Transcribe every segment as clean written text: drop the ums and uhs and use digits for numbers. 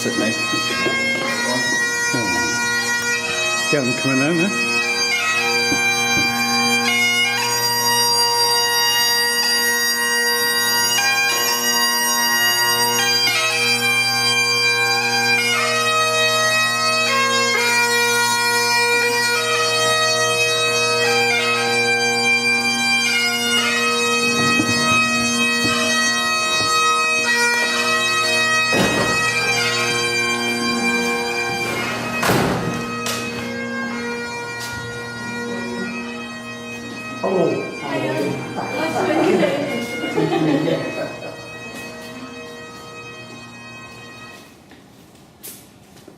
sit now. Get them coming out now.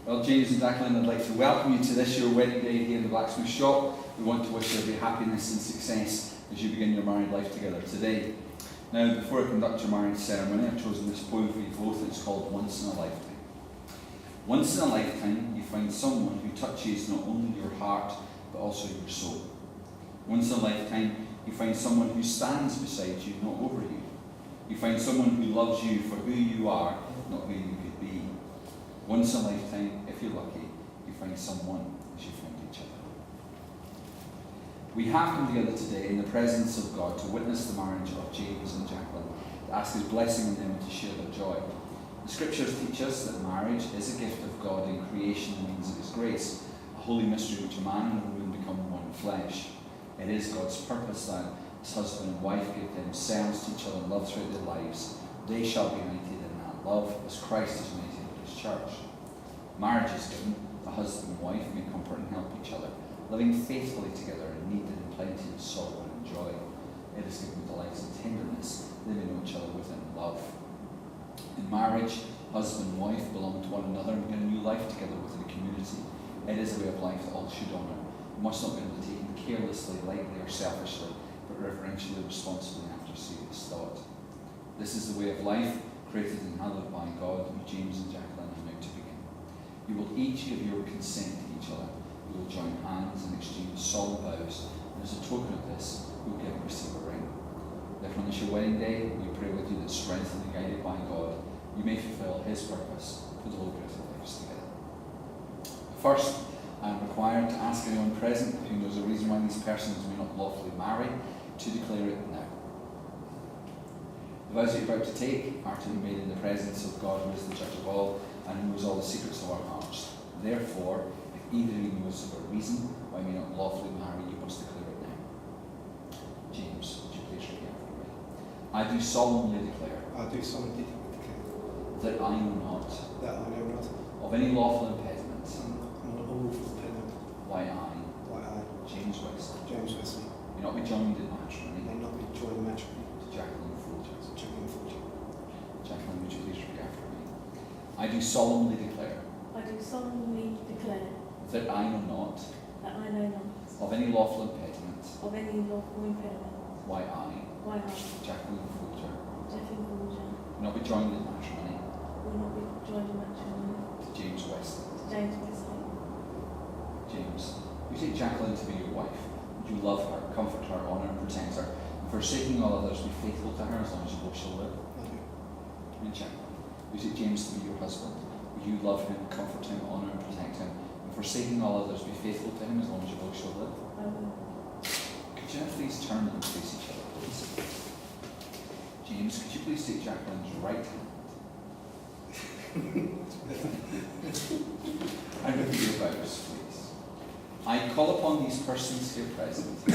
Well, James and Jacqueline, I'd like to welcome you to this, your wedding day here in the blacksmith shop. We want to wish you every happiness and success as you begin your married life together today. Now, before I conduct your marriage ceremony, I've chosen this poem for you both. It's called Once in a Lifetime. Once in a lifetime, you find someone who touches not only your heart, but also your soul. Once in a lifetime, you find someone who stands beside you, not over you. You find someone who loves you for who you are, not who you could be. Once in a lifetime, if you're lucky, you find someone as you find each other. We have come together today in the presence of God to witness the marriage of James and Jacqueline, to ask His blessing on them and to share their joy. The Scriptures teach us that marriage is a gift of God in creation and means of His grace, a holy mystery which a man and a woman become one flesh. It is God's purpose that as husband and wife give themselves to each other in love throughout their lives, they shall be united in that love as Christ is united with His church. Marriage is given, a husband and wife may comfort and help each other, living faithfully together in need and in plenty of sorrow and joy. It is given delight and tenderness, they may know each other within love. In marriage, husband and wife belong to one another and begin a new life together within a community. It is a way of life that all should honour. It must not be undertaken carelessly, lightly or selfishly, but reverentially, responsibly after serious thought. This is the way of life created and hallowed by God, who James and Jacqueline are now to begin. You will each give your consent to each other. You will join hands and exchange solemn vows, and as a token of this, you will give and receive a ring. Therefore, on this your wedding day, we pray with you that, strengthened and guided by God, you may fulfill His purpose for the whole good of lives together. First, I am required to ask anyone present who knows a reason why these persons may not lawfully marry to declare it now. The vows that you're about to take are to be made in the presence of God, who is the judge of all and who knows all the secrets of our hearts. Therefore, if either of you knows of a reason why you may not lawfully marry, you must declare it now. James, would you please repeat after me? I do solemnly declare. I do solemnly declare. That I know not. That I know not. Of any lawful impediment. Why I, James Westley, may not be joined in matrimony. To Jacqueline Folger. Jacqueline, would you please repeat after me? I do solemnly declare. That I know not. Of any lawful impediment. Why I, Jacqueline Folger. May not be joined in matrimony. To James Westley. James, you take Jacqueline to be your wife. Would you love her, comfort her, honour and protect her, and forsaking all others, be faithful to her as long as you both shall live? And Jacqueline, you take James to be your husband. Would you love him, comfort him, honour and protect him, and forsaking all others, be faithful to him as long as you both shall live? Could you now please turn and face each other, please? James, could you please take Jacqueline's right hand? And repeat your vows, please. I call upon these persons here present.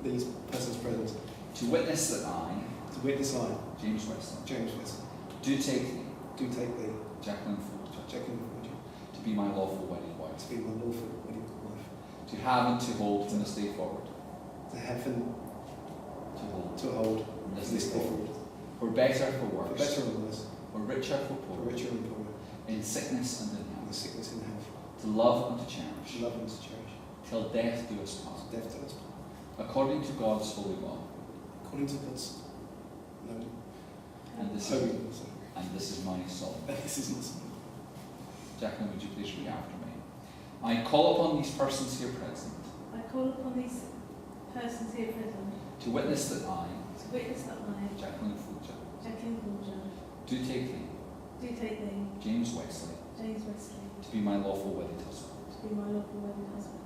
These persons present. To witness that I. James Westley. Do take thee. Jacqueline Folger. To be my lawful wedded wife. To have and to hold from this day forward. To hold from this day forward. For better, for worse. For richer, for poorer. In sickness and in health. To love and to cherish. Till death do us part. According to God's holy law. And this is my solemn. Jacqueline, would you please repeat after me? I call upon these persons here present. To witness that I. Jacqueline Folger. Jacqueline Folger. Do take thee. do take thee, James Westley, James Westley, to be my lawful wedded husband, to be my lawful wedded husband,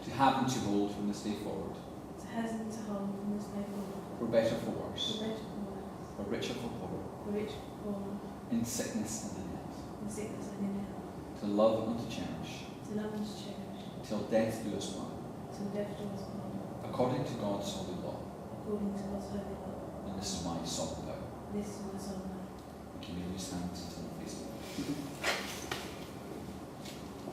to have and to hold from this day forward, to has and to hold from this day forward, for better for for worse, better for worse, for richer for poorer, for rich for poor, in sickness and in health, in sickness and in health, to love and to cherish, to love and to cherish, till death do us one, till death do us part, according to God's holy law. according to God's holy law. And this is my solemn vow. This is my solemn vow. Can you use hands until the face of God?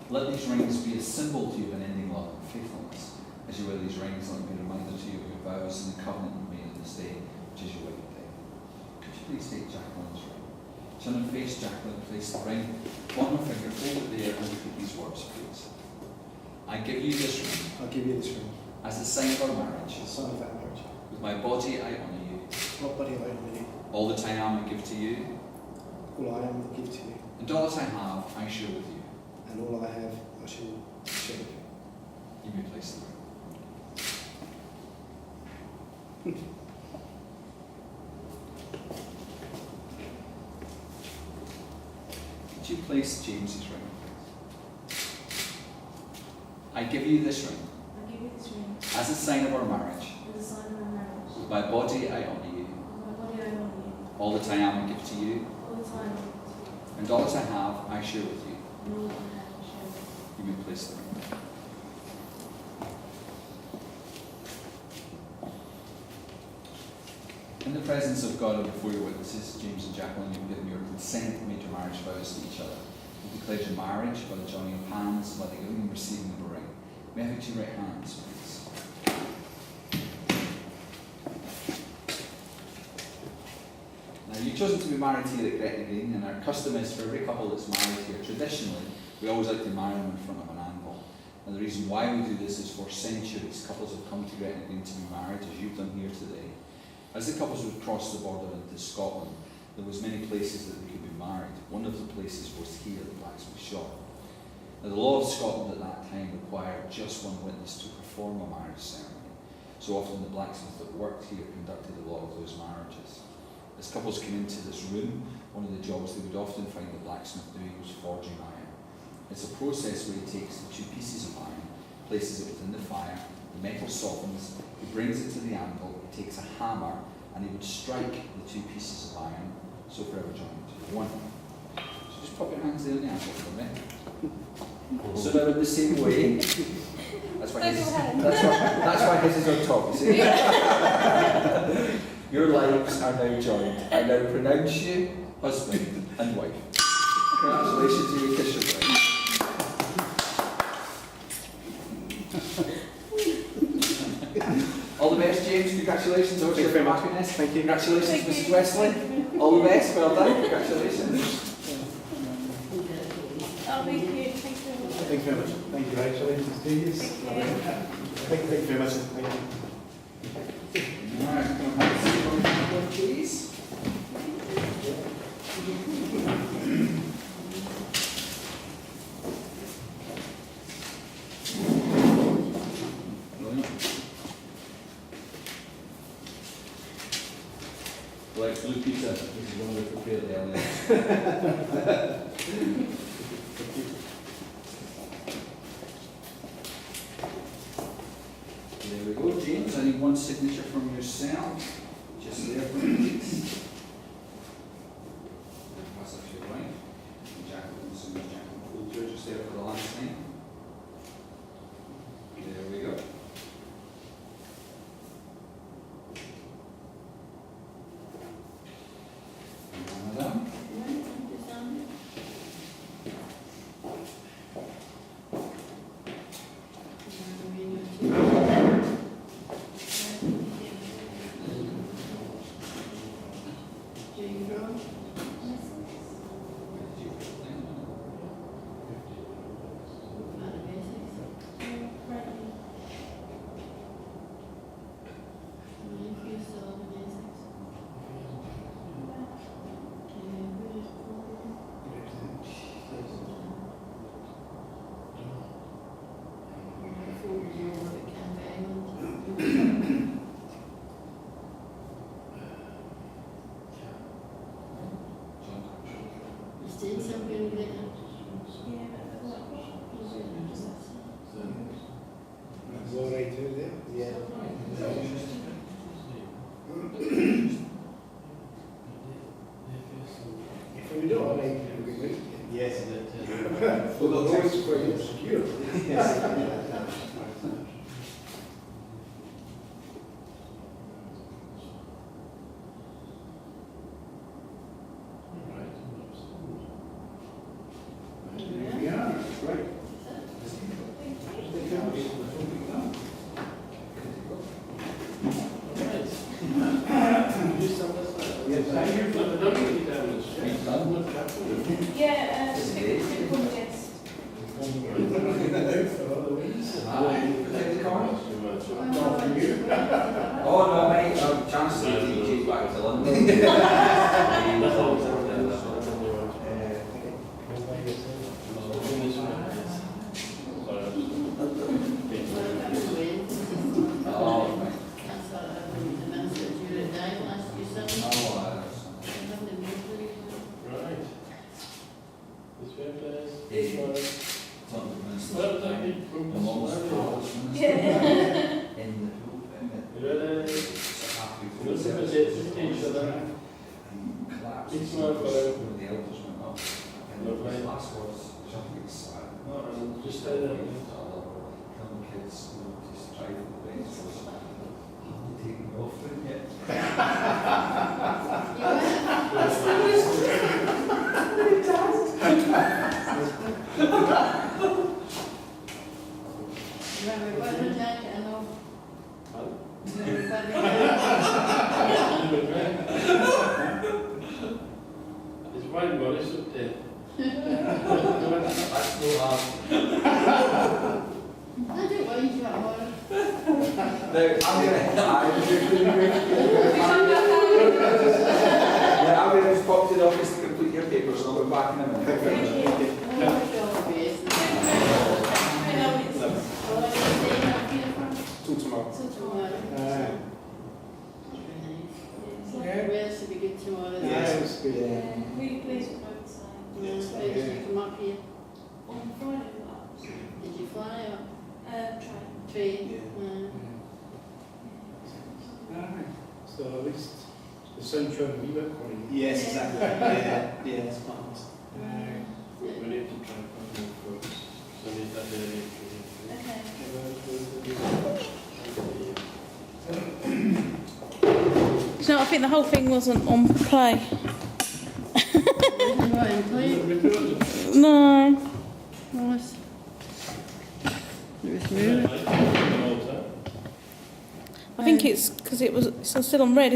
Let these rings be a symbol to you of unending love and faithfulness. As you wear these rings, let them be a reminder to you of your vows and the covenant you made on this day, which is your wedding day. Could you please take Jacqueline's ring? Turn and face Jacqueline, place the ring on her finger, hold it there, and repeat these words, please. I give you this ring I give you this ring as a sign of our marriage. as a sign of that marriage. With my body, I honour you. Not body I honour you. All that I am, I give to you. All I am, I give to you. And all that I have, I share with you. And all I have, I shall share with you. You may place the ring. Could you place James's ring? I give you this ring I give you this ring as a sign of our marriage. as a sign of our marriage. With my body, I honour you. With my body I honour you. All that I am, I give to you. All the time I give to you. And all that I have, I share with you. And all that I have I share with you. You may place the ring. In the presence of God and before your witnesses, James and Jacqueline, you've given your consent to make your marriage vows to each other. You've declared your marriage by the joining of hands, by the giving and receiving of a ring. May I have your right hands, please? Now, you've chosen to be married here at Gretna Green, and our custom is for every couple that's married here, traditionally, we always like to marry them in front of an anvil. And the reason why we do this is for centuries, couples have come to Gretna Green to be married, as you've done here today. As the couples would cross the border into Scotland, there was many places that they could be married. One of the places was here, the blacksmith shop. Now, the law of Scotland at that time required just one witness to perform a marriage ceremony. So often the blacksmith that worked here conducted a lot of those marriages. As couples came into this room, one of the jobs they would often find the blacksmith doing was forging iron. It's a process where he takes the two pieces of iron, places it within the fire, the metal softens, he brings it to the anvil, he takes a hammer, and he would strike the two pieces of iron, so forever joined to one. So just pop your hands there on the anvil for me. So now in the same way, that's why his is on top, you see? Your lives are now joined. I now pronounce you husband and wife. Congratulations, you may kiss your bride. All the best, James. Congratulations. Thank you very much. Happiness. Thank you. Congratulations, Thank Mrs. you. Wesley. All the best. Well done. Congratulations. Oh, thank you. Thank you very much. Thank you very much. Thank you. Congratulations to you. Thank you. Thank you very much. Thank you. All right, come on, have a seat on the table, please. Well, it's blue pizza. This is one we prepared earlier. There we go, James. I need one signature from yourself. Just there for me, please. Pass up your right. And Jacqueline, as soon as Jacqueline pulled through, just there for the last time. There we go. And one of them. That's all right too there. Yeah. If we do all right, it'll be good. Yes. For the voice for you secure. Yes. Yeah, that's right. Yes, thank you for the Yeah, pick one guest. Oh no, mate, chance to take you back to London. Oh, mate. Just say that. Kids, just try for the best. Taking off yet. It's right, Morris, up there. That's no hard. I don't worry about one. I'm going to just pop to the office to complete your papers, and I'll be back in a minute. Thank you. Till tomorrow. Where should we get tomorrow? Yeah, it's good. Really pleased with both sides. Where did you come up here? On Friday, we Did you fly up? tried. Train? Yeah. Alright. So at least the sun shone a wee bit for you. Yes, exactly. Yeah, it's fun. We need to try and find more folks. So we need that day. Okay. So I think the whole thing wasn't on play. No. Nice. It was moving. I think it's because it's still on red,